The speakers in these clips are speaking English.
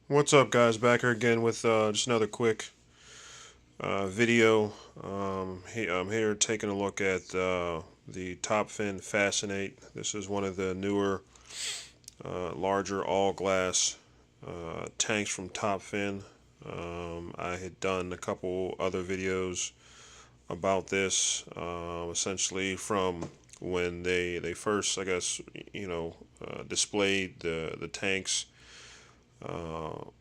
What's up, guys? Back here again with just another quick video. I'm here taking a look at the top Fin Fascinate. This is one of the newer, larger all glass tanks from Top Fin. I had done a couple other videos about this, essentially from when they first, I guess, displayed the tanks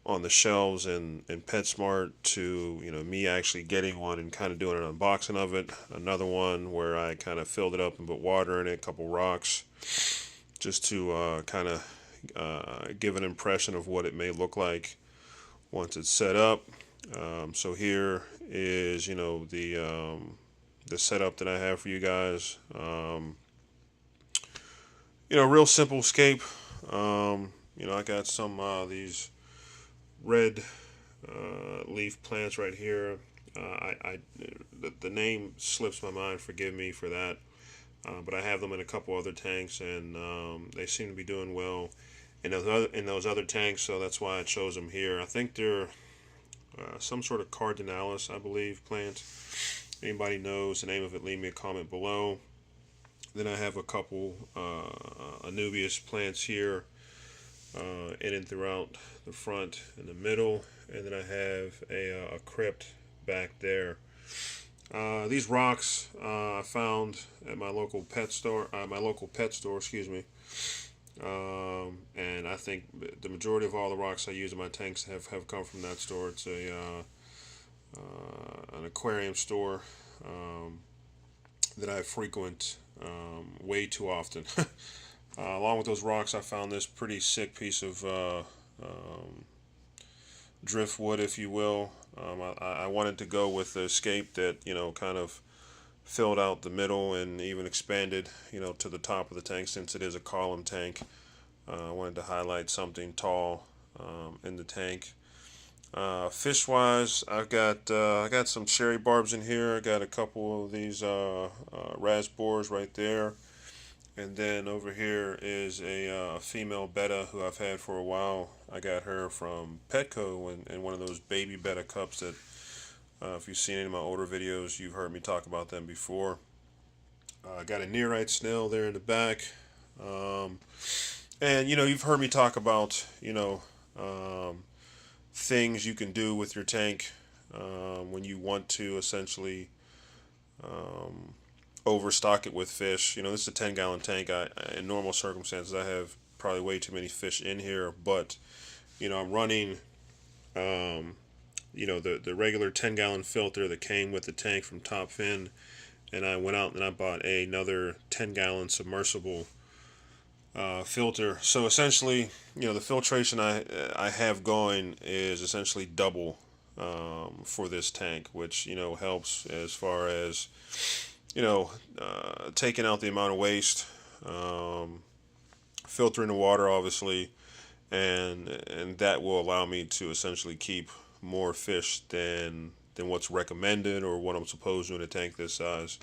on the shelves in PetSmart to me actually getting one and kind of doing an unboxing of it. Another one where I kind of filled it up and put water in it, a couple rocks, just to kind of give an impression of what it may look like once it's set up. So here is the setup that I have for you guys. Real simple scape. I got some these red leaf plants right here. The name slips my mind. Forgive me for that. But I have them in a couple other tanks, and they seem to be doing well in those other tanks. So that's why I chose them here. I think they're some sort of cardinalis, I believe, plant. Anybody knows the name of it, leave me a comment below. Then I have a couple Anubias plants here, in and throughout the front and the middle, and then I have a crypt back there. These rocks I found at my local pet store. Excuse me. And I think the majority of all the rocks I use in my tanks have come from that store. It's an aquarium store that I frequent way too often. Along with those rocks, I found this pretty sick piece of driftwood, if you will. I wanted to go with the escape that kind of filled out the middle and even expanded to the top of the tank, since it is a column tank. I wanted to highlight something tall in the tank. Fish wise, I got some cherry barbs in here. I got a couple of these raspberries right there. And then over here is a female betta who I've had for a while. I got her from Petco in one of those baby betta cups that, if you've seen any of my older videos, you've heard me talk about them before. I got a nearite snail there in the back. And you've heard me talk about things you can do with your tank when you want to essentially overstock it with fish. This is a 10-gallon tank. In normal circumstances, I have probably way too many fish in here, but I'm running the regular 10-gallon filter that came with the tank from Top Fin, and I went out and I bought another 10-gallon submersible filter. So essentially, the filtration I have going is essentially double for this tank, which helps as far as taking out the amount of waste, filtering the water, obviously, and that will allow me to essentially keep more fish than what's recommended or what I'm supposed to in a tank this size.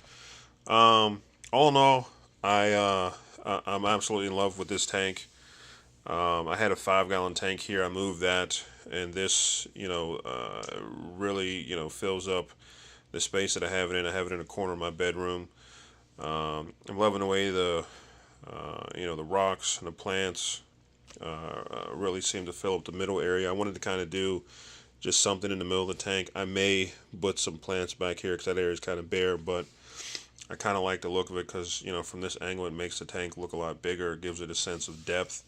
All in all, I'm absolutely in love with this tank. I had a 5-gallon tank here. I moved that, and this really fills up the space that I have it in. I have it in a corner of my bedroom. I'm loving the way the rocks and the plants really seem to fill up the middle area. I wanted to kind of do just something in the middle of the tank. I may put some plants back here because that area is kind of bare, but I kind of like the look of it because from this angle it makes the tank look a lot bigger. It gives it a sense of depth.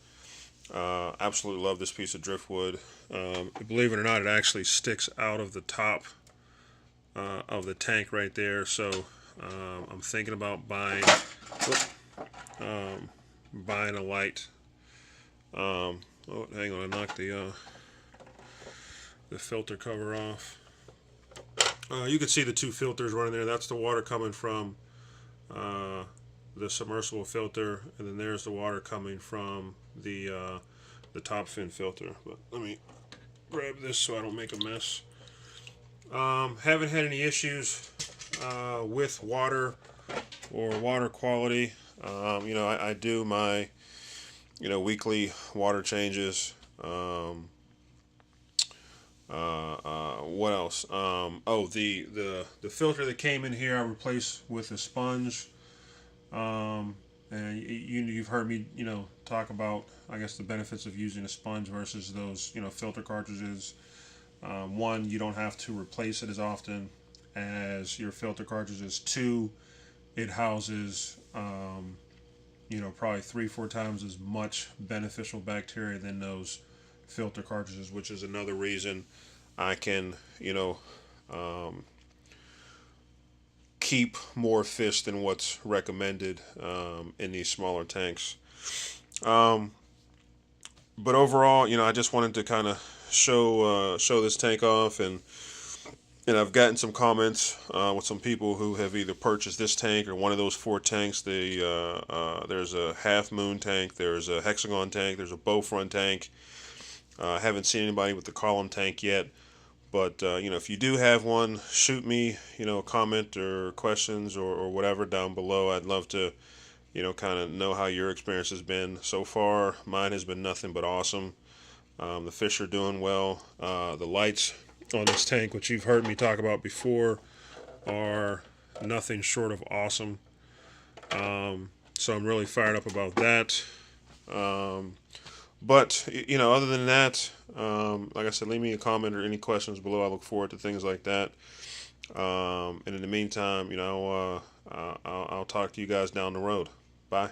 Absolutely love this piece of driftwood. Believe it or not, it actually sticks out of the top of the tank right there. So I'm thinking about buying a light. Oh, hang on, I knocked the filter cover off. You can see the two filters running there. That's the water coming from the submersible filter, and then there's the water coming from the Top Fin filter. But let me grab this so I don't make a mess. Haven't had any issues with water or water quality. I do my weekly water changes. What else? Oh, the filter that came in here I replaced with a sponge. Um, and you've heard me talk about, I guess, the benefits of using a sponge versus those filter cartridges. One, you don't have to replace it as often as your filter cartridges. Two, it houses probably 3-4 times as much beneficial bacteria than those filter cartridges, which is another reason I can um, keep more fish than what's recommended in these smaller tanks. Um, but overall, I just wanted to kind of show this tank off, and I've gotten some comments with some people who have either purchased this tank or one of those four tanks. There's a half moon tank, there's a hexagon tank, there's a bow front tank. I haven't seen anybody with the column tank yet. But if you do have one, shoot me, a comment or questions or whatever down below. I'd love to, kind of know how your experience has been so far. Mine has been nothing but awesome. The fish are doing well. The lights on this tank, which you've heard me talk about before, are nothing short of awesome. So I'm really fired up about that. Um, but other than that, like I said, leave me a comment or any questions below. I look forward to things like that. And in the meantime, I'll talk to you guys down the road. Bye.